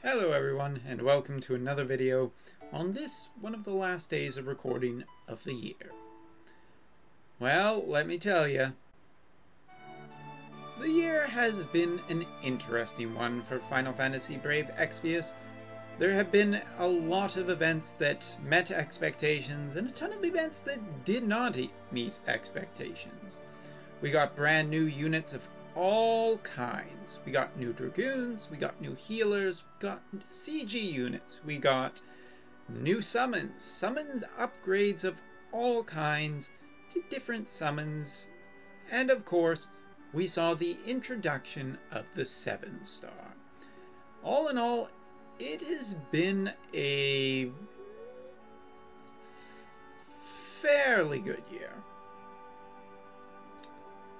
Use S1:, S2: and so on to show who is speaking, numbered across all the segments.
S1: Hello everyone, and welcome to another video on this, one of the last days of recording of the year. Well, let me tell you, the year has been an interesting one for Final Fantasy Brave Exvius. There have been a lot of events that met expectations, and a ton of events that did not meet expectations. We got brand new units of all kinds. We got new Dragoons, we got new healers, we got CG units, we got new summons upgrades of all kinds to different summons, and of course, we saw the introduction of the 7-star. All in all, it has been a fairly good year.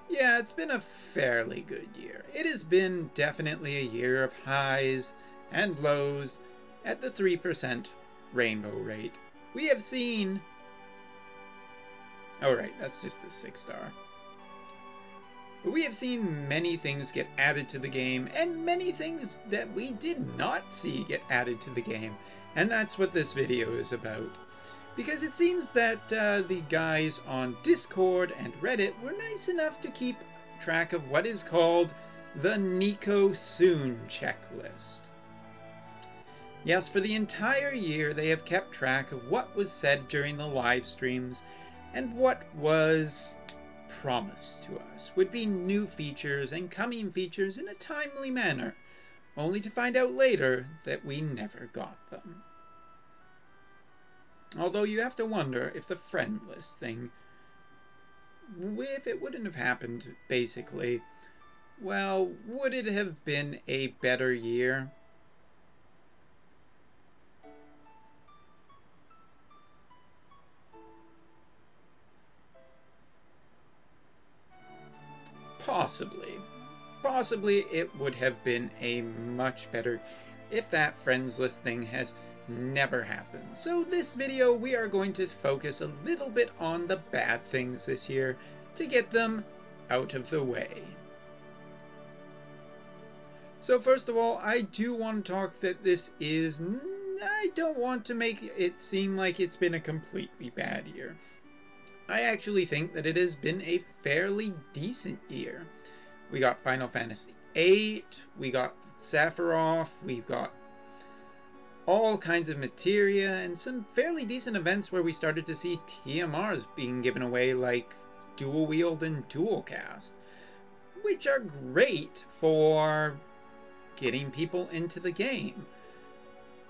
S1: Yeah, it's been a fairly good year. It has been definitely a year of highs and lows at the 3% rainbow rate. We have seen... Oh right, that's just the 6-star. But we have seen many things get added to the game, and many things that we did not see get added to the game. And that's what this video is about. Because it seems that the guys on Discord and Reddit were nice enough to keep track of what is called the Neko Soon checklist. Yes, for the entire year they have kept track of what was said during the live streams and what was promised to us would be new features and coming features in a timely manner, only to find out later that we never got them. Although you have to wonder if the friend list thing, if it wouldn't have happened, basically, well, would it have been a better year? Possibly. Possibly it would have been a much better if that friends list thing had never happened. So this video we are going to focus a little bit on the bad things this year to get them out of the way. So first of all, I do want to talk that this is... I don't want to make it seem like it's been a completely bad year. I actually think that it has been a fairly decent year. We got Final Fantasy VIII, we got Sephiroth, we've got all kinds of materia, and some fairly decent events where we started to see TMRs being given away, like Dual Wield and Dual Cast, which are great for getting people into the game.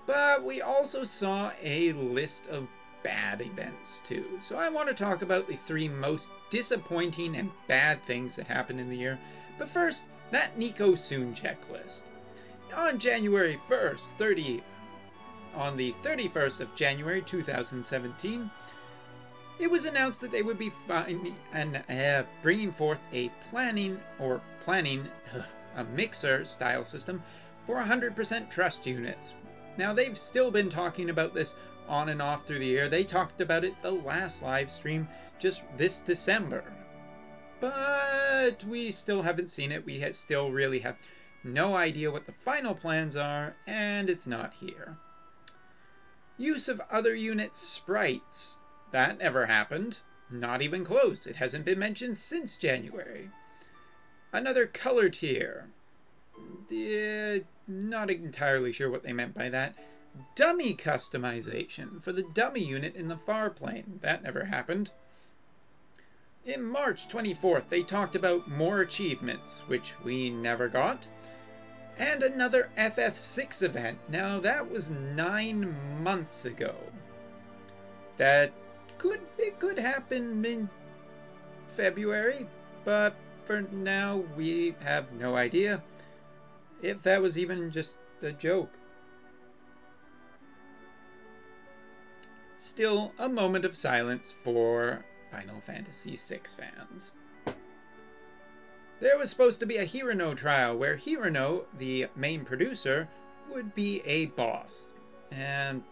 S1: But we also saw a list of bad events too. So I want to talk about the 3 most disappointing and bad things that happened in the year. But first, that Neko Soon checklist. On January 1st, on the 31st of January 2017, it was announced that they would be bringing forth a a mixer style system for 100% trust units. Now they've still been talking about this on and off through the year. They talked about it the last live stream just this December. But we still haven't seen it. We still really have no idea what the final plans are, and it's not here. Use of other unit sprites. That never happened. Not even close. It hasn't been mentioned since January. Another color tier. Not entirely sure what they meant by that. Dummy customization for the dummy unit in the Farplane. That never happened. In March 24th, they talked about more achievements, which we never got. And another FF6 event. Now that was 9 months ago. That could happen in February, but for now we have no idea if that was even just a joke. Still, a moment of silence for Final Fantasy VI fans. There was supposed to be a Hirano trial where Hirano, the main producer, would be a boss, and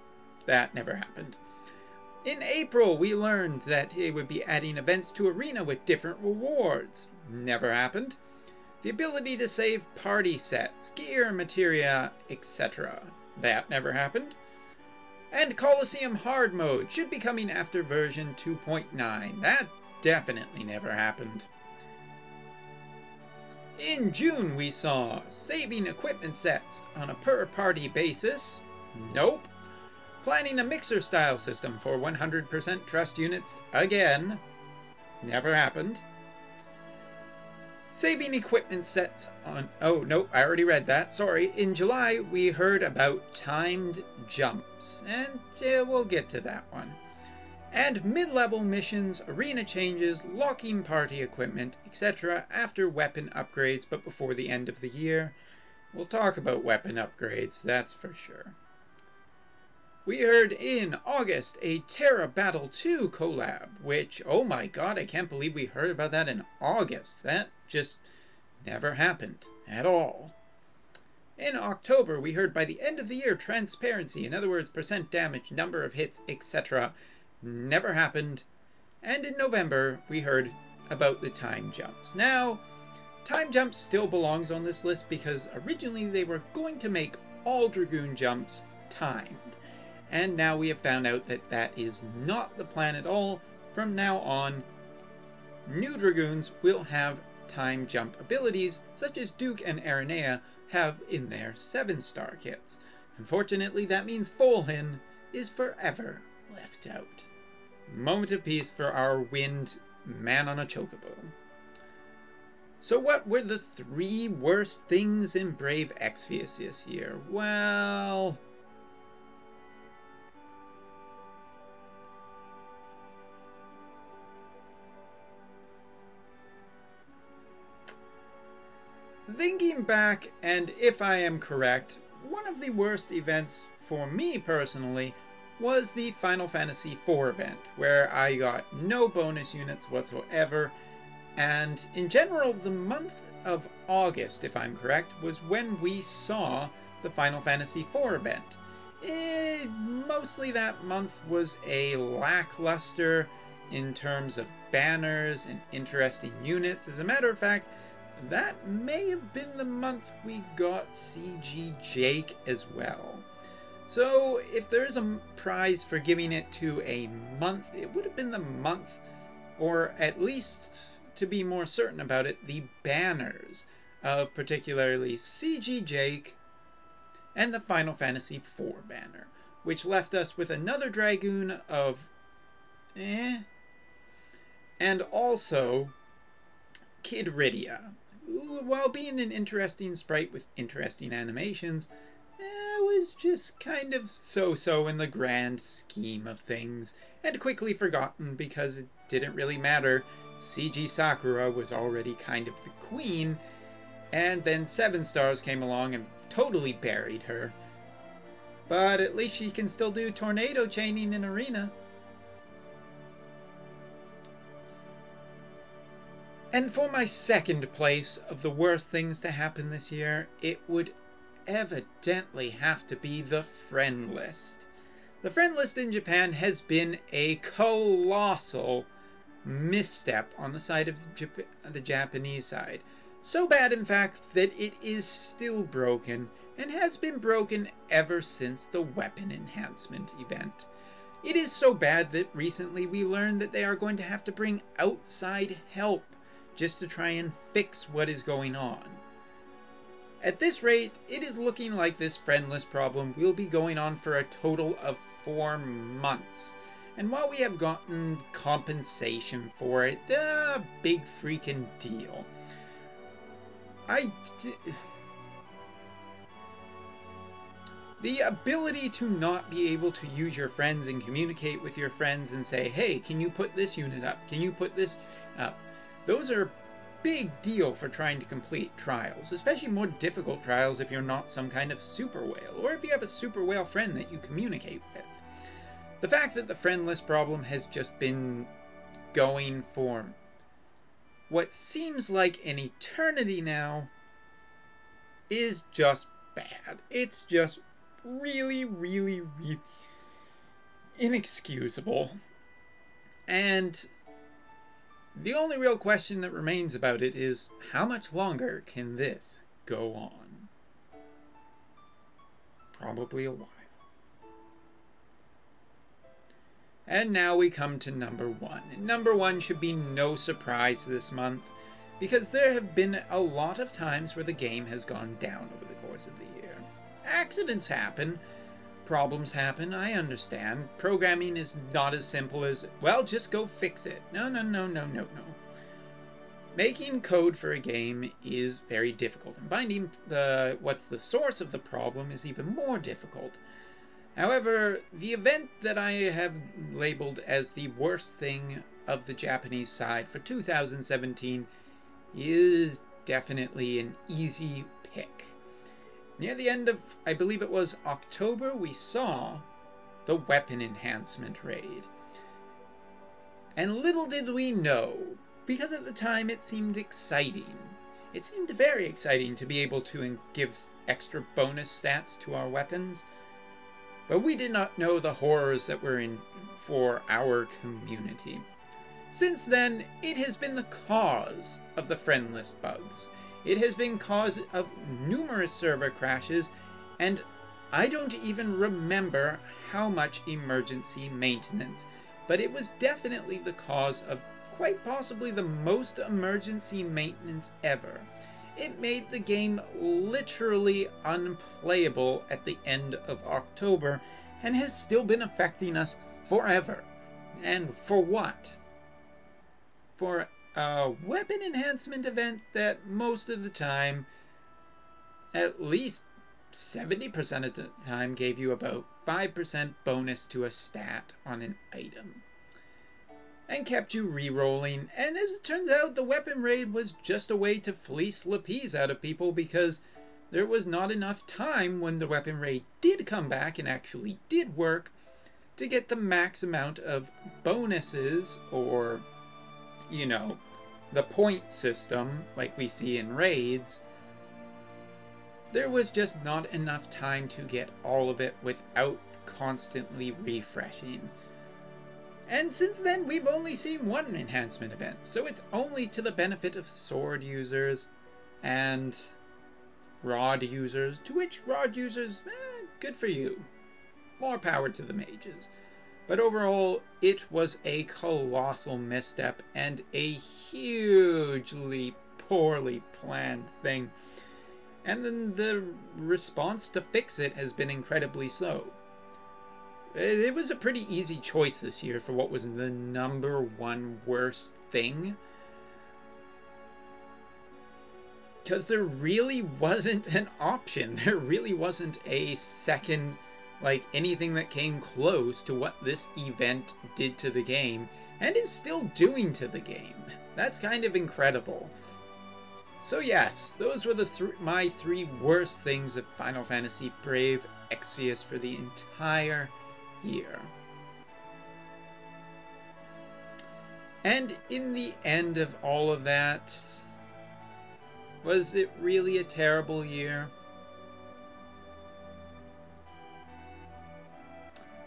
S1: that never happened. In April, we learned that it would be adding events to Arena with different rewards. Never happened. The ability to save party sets, gear, materia, etc. That never happened. And Coliseum Hard Mode should be coming after version 2.9. That definitely never happened. In June we saw saving equipment sets on a per party basis. Nope. Planning a mixer style system for 100% trust units. Again. Never happened. Saving equipment sets on... Oh, no, I already read that. Sorry. In July, we heard about timed jumps. And we'll get to that one. And mid-level missions, arena changes, locking party equipment, etc. after weapon upgrades, but before the end of the year. We'll talk about weapon upgrades, that's for sure. We heard in August a Terra Battle 2 collab, which, oh my god, I can't believe we heard about that in August. That just never happened at all. In October, we heard by the end of the year transparency, in other words, percent damage, number of hits, etc. Never happened. And in November, we heard about the time jumps. Now, time jumps still belongs on this list because originally they were going to make all Dragoon jumps timed. And now we have found out that that is not the plan at all. From now on, new Dragoons will have time jump abilities, such as Duke and Aranea have in their 7-star kits. Unfortunately, that means Folhin is forever left out. Moment of peace for our wind man on a chocobo. So what were the 3 worst things in Brave Exvius this year? Well... thinking back, and if I am correct, one of the worst events for me personally was the Final Fantasy IV event, where I got no bonus units whatsoever, and in general the month of August, if I'm correct, was when we saw the Final Fantasy IV event. Mostly that month was a lackluster in terms of banners and interesting units. As a matter of fact, that may have been the month we got CG Jake as well. So if there is a prize for giving it to a month, it would have been the month, or at least to be more certain about it, the banners of particularly CG Jake and the Final Fantasy IV banner, which left us with another Dragoon of and also Kid Rydia. While being an interesting sprite with interesting animations, was just kind of so-so in the grand scheme of things, and quickly forgotten because it didn't really matter. CG Sakura was already kind of the queen, and then 7 stars came along and totally buried her. But at least she can still do tornado chaining in arena. And for my second place of the worst things to happen this year, it would evidently have to be the friend list. The friend list in Japan has been a colossal misstep on the side of the Japanese side. So bad, in fact, that it is still broken, and has been broken ever since the weapon enhancement event. It is so bad that recently we learned that they are going to have to bring outside help just to try and fix what is going on. At this rate, it is looking like this friend list problem will be going on for a total of 4 months. And while we have gotten compensation for it, big freaking deal. The ability to not be able to use your friends and communicate with your friends and say, hey, can you put this unit up? Can you put this up? Those are a big deal for trying to complete trials, especially more difficult trials if you're not some kind of super whale, or if you have a super whale friend that you communicate with. The fact that the friend list problem has just been going for what seems like an eternity now is just bad. It's just really, really, really inexcusable. And The only real question that remains about it is, how much longer can this go on? Probably a while. And now we come to number 1. And number 1 should be no surprise this month, because there have been a lot of times where the game has gone down over the course of the year. Accidents happen, problems happen, I understand. Programming is not as simple as, well, just go fix it. No. Making code for a game is very difficult, and finding what's the source of the problem is even more difficult. However, the event that I have labeled as the worst thing of the Japanese side for 2017 is definitely an easy pick. Near the end of, I believe it was October, we saw the weapon enhancement raid. And little did we know, because at the time it seemed exciting. It seemed very exciting to be able to give extra bonus stats to our weapons. But we did not know the horrors that were in for our community. Since then, it has been the cause of the friendless bugs. It has been cause of numerous server crashes, and I don't even remember how much emergency maintenance, but it was definitely the cause of quite possibly the most emergency maintenance ever. It made the game literally unplayable at the end of October, and has still been affecting us forever. And for what? For a weapon enhancement event that most of the time, at least 70% of the time, gave you about 5% bonus to a stat on an item. And kept you re-rolling, and as it turns out, the weapon raid was just a way to fleece Lapis out of people, because there was not enough time when the weapon raid did come back and actually did work to get the max amount of bonuses, or, you know, the point system like we see in raids. There was just not enough time to get all of it without constantly refreshing. And since then, we've only seen one enhancement event, so it's only to the benefit of sword users and rod users, to which rod users, good for you. More power to the mages. But overall, it was a colossal misstep and a hugely poorly planned thing. And then the response to fix it has been incredibly slow. It was a pretty easy choice this year for what was the number 1 worst thing. Because there really wasn't an option. There really wasn't a second, like, anything that came close to what this event did to the game, and is still doing to the game. That's kind of incredible. So yes, those were my 3 worst things of Final Fantasy Brave Exvius for the entire year. And in the end of all of that, was it really a terrible year?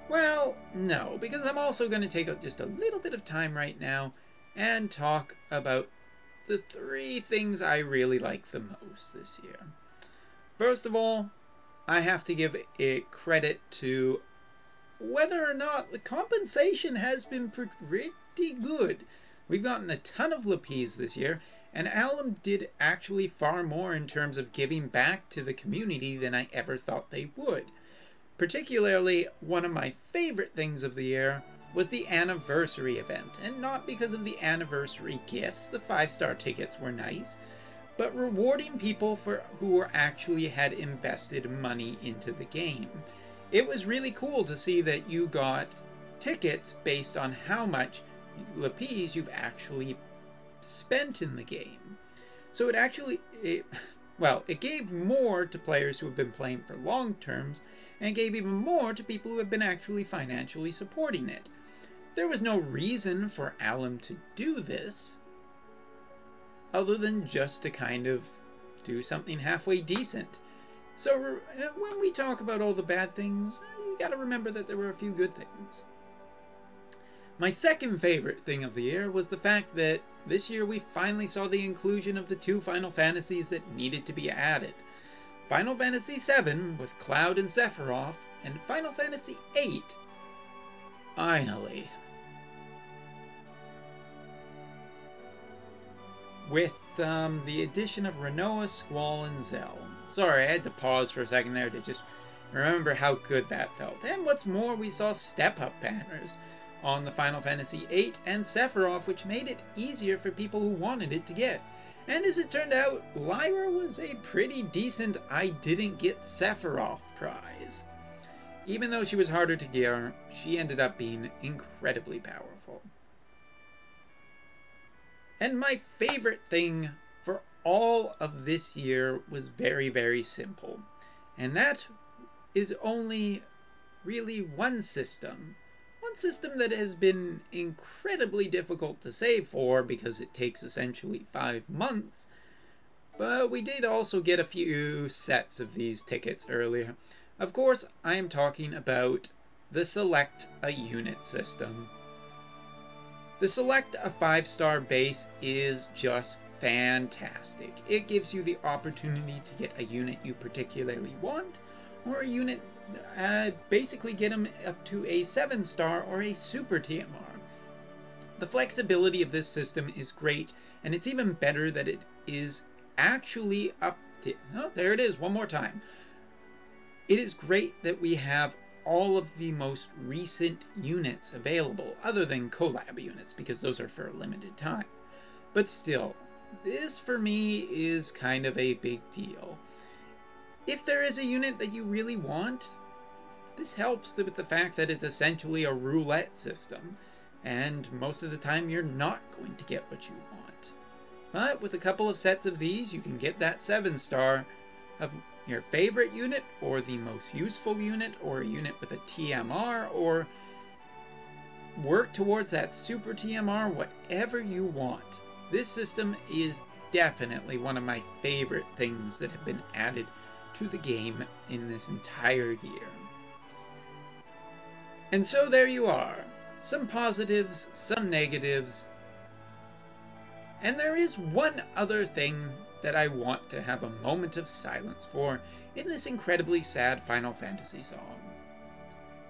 S1: Well, no, because I'm also going to take just a little bit of time right now and talk about the 3 things I really like the most this year. First of all, I have to give it credit to whether or not the compensation has been pretty good. We've gotten a ton of Lapis this year, and Alum did actually far more in terms of giving back to the community than I ever thought they would. Particularly, one of my favorite things of the year was the anniversary event, and not because of the anniversary gifts, the 5-star tickets were nice, but rewarding people who actually had invested money into the game. It was really cool to see that you got tickets based on how much Lapis you've actually spent in the game. So it gave more to players who have been playing for long terms, and gave even more to people who have been actually financially supporting it. There was no reason for Alum to do this, other than just to kind of do something halfway decent. So when we talk about all the bad things, you gotta remember that there were a few good things. My second favorite thing of the year was the fact that this year we finally saw the inclusion of the 2 Final Fantasies that needed to be added. Final Fantasy VII with Cloud and Sephiroth, and Final Fantasy VIII. Finally. With the addition of Rinoa, Squall, and Zell. Sorry, I had to pause for a second there to just remember how good that felt. And what's more, we saw step-up banners on the Final Fantasy VIII and Sephiroth, which made it easier for people who wanted it to get. And as it turned out, Lyra was a pretty decent I didn't get Sephiroth prize. Even though she was harder to gear, she ended up being incredibly powerful. And my favorite thing for all of this year was very, very simple. And that is only really one system. One system that has been incredibly difficult to save for because it takes essentially 5 months. But we did also get a few sets of these tickets earlier. Of course, I am talking about the Select a Unit system. The Select a 5-star base is just fantastic. It gives you the opportunity to get a unit you particularly want, or a unit, basically get them up to a 7-star or a Super TMR. The flexibility of this system is great, and it's even better that it is actually up to, oh, there it is, one more time. It is great that we have all of the most recent units available, other than collab units, because those are for a limited time. But still, this for me is kind of a big deal. If there is a unit that you really want, this helps with the fact that it's essentially a roulette system, and most of the time you're not going to get what you want. But with a couple of sets of these, you can get that 7-star of your favorite unit, or the most useful unit, or a unit with a TMR, or work towards that Super TMR, whatever you want. This system is definitely one of my favorite things that have been added to the game in this entire year. And so there you are. Some positives, some negatives. And there is one other thing that I want to have a moment of silence for in this incredibly sad Final Fantasy song.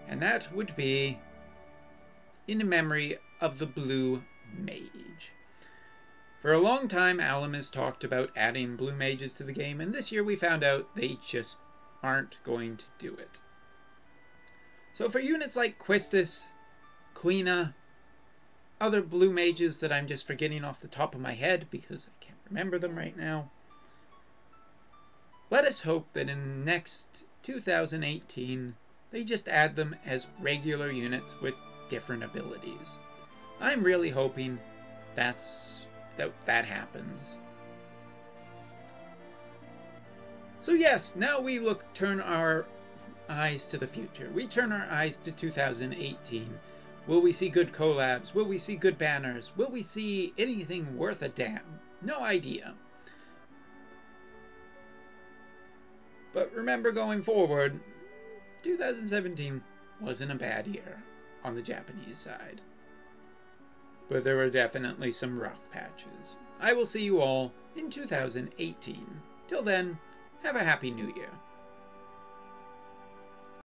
S1: And that would be in memory of the Blue Mage. For a long time, Alum has talked about adding Blue Mages to the game, and this year we found out they just aren't going to do it. So for units like Quistis, Quina, other Blue Mages that I'm just forgetting off the top of my head because I can't remember them right now, let us hope that in next 2018 they just add them as regular units with different abilities. I'm really hoping that happens. So yes, now we turn our eyes to the future. We turn our eyes to 2018. Will we see good collabs? Will we see good banners? Will we see anything worth a damn? No idea. But remember, going forward, 2017 wasn't a bad year on the Japanese side. But there were definitely some rough patches. I will see you all in 2018. Till then, have a happy new year.